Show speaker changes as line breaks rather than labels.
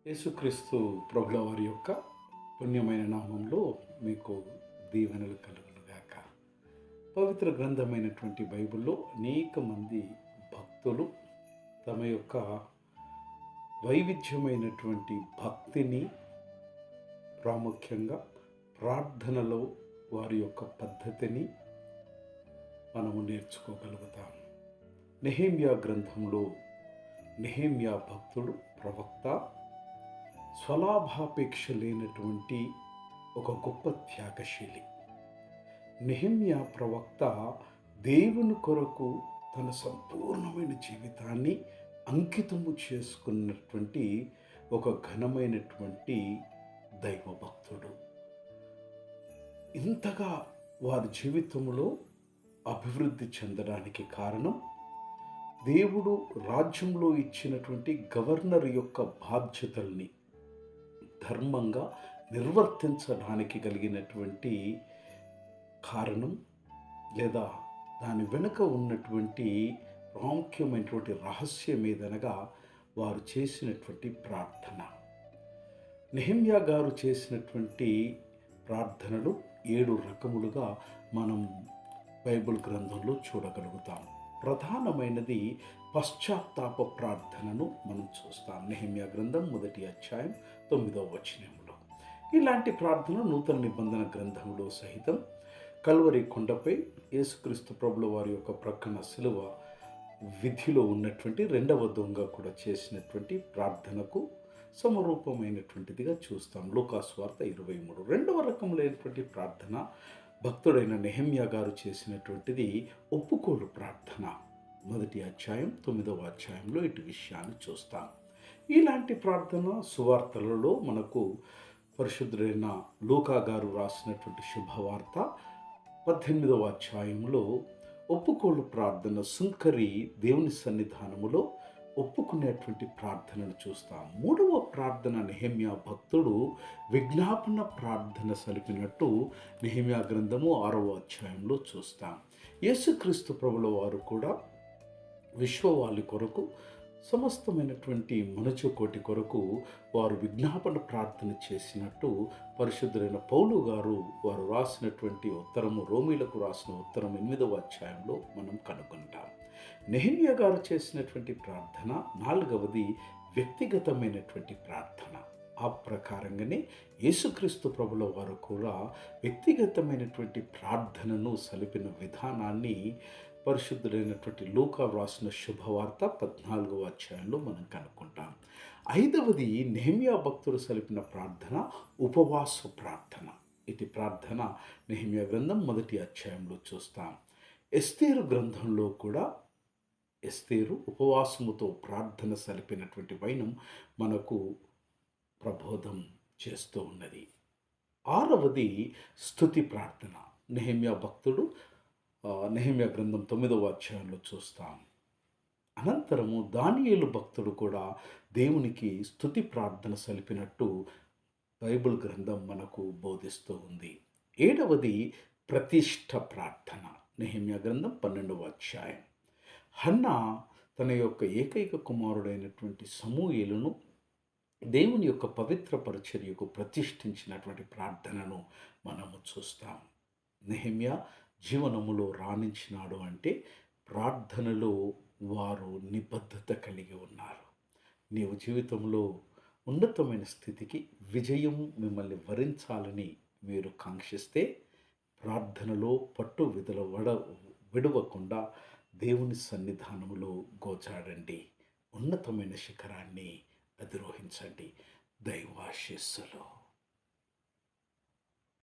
యేసుక్రీస్తు ప్రభుల వారి యొక్క పుణ్యమైన నామంలో మీకు దీవెనలు కలుగునుగాక. పవిత్ర గ్రంథమైనటువంటి బైబిల్లో అనేక మంది భక్తులు తమ యొక్క వైవిధ్యమైనటువంటి భక్తిని, ప్రాముఖ్యంగా ప్రార్థనలో వారి యొక్క పద్ధతిని మనము నేర్చుకోగలుగుతాం. నెహెమ్యా గ్రంథంలో నెహెమ్యా భక్తుడు, ప్రవక్త, స్వలాభాపేక్ష లేనటువంటి ఒక గొప్ప త్యాగశీలి. నెహెమ్యా ప్రవక్త దేవుని కొరకు తన సంపూర్ణమైన జీవితాన్ని అంకితము చేసుకున్నటువంటి ఒక ఘనమైనటువంటి దైవభక్తుడు. ఇంతగా వారి జీవితంలో అభివృద్ధి చెందడానికి కారణం దేవుడు రాజ్యంలో ఇచ్చినటువంటి గవర్నర్ యొక్క బాధ్యతల్ని ధర్మంగా నిర్వర్తించడానికి కలిగినటువంటి కారణం, లేదా దాని వెనుక ఉన్నటువంటి ప్రాముఖ్యమైనటువంటి రహస్యం ఏదనగా వారు చేసినటువంటి ప్రార్థన. నెహెమ్యా గారు చేసినటువంటి ప్రార్థనలు 7 రకములుగా మనం బైబిల్ గ్రంథంలో చూడగలుగుతాం. ప్రధానమైనది పశ్చాత్తాప ప్రార్థనను మనం చూస్తాం. నెహెమ్యా గ్రంథం 1వ అధ్యాయం 9వ వచనంలో. ఇలాంటి ప్రార్థన నూతన నిబంధన గ్రంథంలో సహితం కల్వరి కొండపై యేసుక్రీస్తు ప్రభుల వారి యొక్క ప్రక్కన శిలువ విధిలో ఉన్నటువంటి 2వ దొంగ కూడా చేసినటువంటి ప్రార్థనకు సమరూపమైనటువంటిదిగా చూస్తాం. లూకా సువార్త 23. 2వ రకములైనటువంటి ప్రార్థన భక్తుడైన నెహెమ్యా గారు చేసినటువంటిది ఒప్పుకోలు ప్రార్థన. 1వ అధ్యాయం 9వ అధ్యాయంలో ఇటు విషయాన్ని చూస్తాం. ఇలాంటి ప్రార్థన సువార్తలలో మనకు పరిశుద్ధుడైన లూకా గారు రాసినటువంటి శుభవార్త 18వ అధ్యాయంలో ఒప్పుకోలు ప్రార్థన, సుంకరి దేవుని సన్నిధానములో ఒప్పుకునేటువంటి ప్రార్థనను చూస్తాం. 3వ ప్రార్థన నెహెమ్యా భక్తుడు విజ్ఞాపన ప్రార్థన సలిపినట్టు నెహెమ్యా గ్రంథము 6వ అధ్యాయంలో చూస్తాం. యేసుక్రీస్తు ప్రభుల వారు కూడా విశ్వవాళి కొరకు, సమస్తమైనటువంటి మనుచుకోటి కొరకు వారు విజ్ఞాపన ప్రార్థన చేసినట్టు పరిశుద్ధులైన పౌలు గారు వారు రాసినటువంటి ఉత్తరము, రోమీలకు రాసిన ఉత్తరం 8వ అధ్యాయంలో మనం కనుగొంటాం. నెహెమ్యా గారు చేసినటువంటి ప్రార్థన 4వది వ్యక్తిగతమైనటువంటి ప్రార్థన. ఆ ప్రకారంగానే యేసుక్రీస్తు ప్రభుల వారు కూడా వ్యక్తిగతమైనటువంటి ప్రార్థనను సలిపిన విధానాన్ని పరిశుద్ధుడైనటువంటి లూకా వ్రాసిన శుభవార్త 14వ అధ్యాయంలో మనం కనుక్కుంటాం. 5వది నెహెమ్యా భక్తుడు సలిపిన ప్రార్థన ఉపవాస ప్రార్థన. ఇది ప్రార్థన నెహెమ్యా గ్రంథం 1వ అధ్యాయంలో చూస్తాం. ఎస్తేరు గ్రంథంలో కూడా ఎస్తేరు ఉపవాసముతో ప్రార్థన సలిపినటువంటి వైనం మనకు ప్రబోధం చేస్తూ ఉన్నది. 6వది స్తుతి ప్రార్థన. నెహెమ్యా భక్తుడు నెహెమ్యా గ్రంథం 9వ అధ్యాయంలో చూస్తాం. అనంతరము దానియేలు భక్తుడు కూడా దేవునికి స్తుతి ప్రార్థన సలిపినట్టు బైబిల్ గ్రంథం మనకు బోధిస్తూ ఉంది. 7వది ప్రతిష్ఠ ప్రార్థన. నెహెమ్యా గ్రంథం 12వ అధ్యాయం. హన్నా తన యొక్క ఏకైక కుమారుడైనటువంటి సమూయేలును దేవుని యొక్క పవిత్ర పరిచర్యకు ప్రతిష్ఠించినటువంటి ప్రార్థనను మనము చూస్తాం. నెహెమ్యా జీవనములో రాణించినాడు అంటే ప్రార్థనలో వారు నిబద్ధత కలిగి ఉన్నారు. నీవు జీవితంలో ఉన్నతమైన స్థితికి, విజయం మిమ్మల్ని వరించాలని మీరు కాంక్షిస్తే ప్రార్థనలో పట్టు విడవకుండా దేవుని సన్నిధానములో గోచాడండి. ఉన్నతమైన శిఖరాన్ని అధిరోహించండి. దైవాశీస్సులు.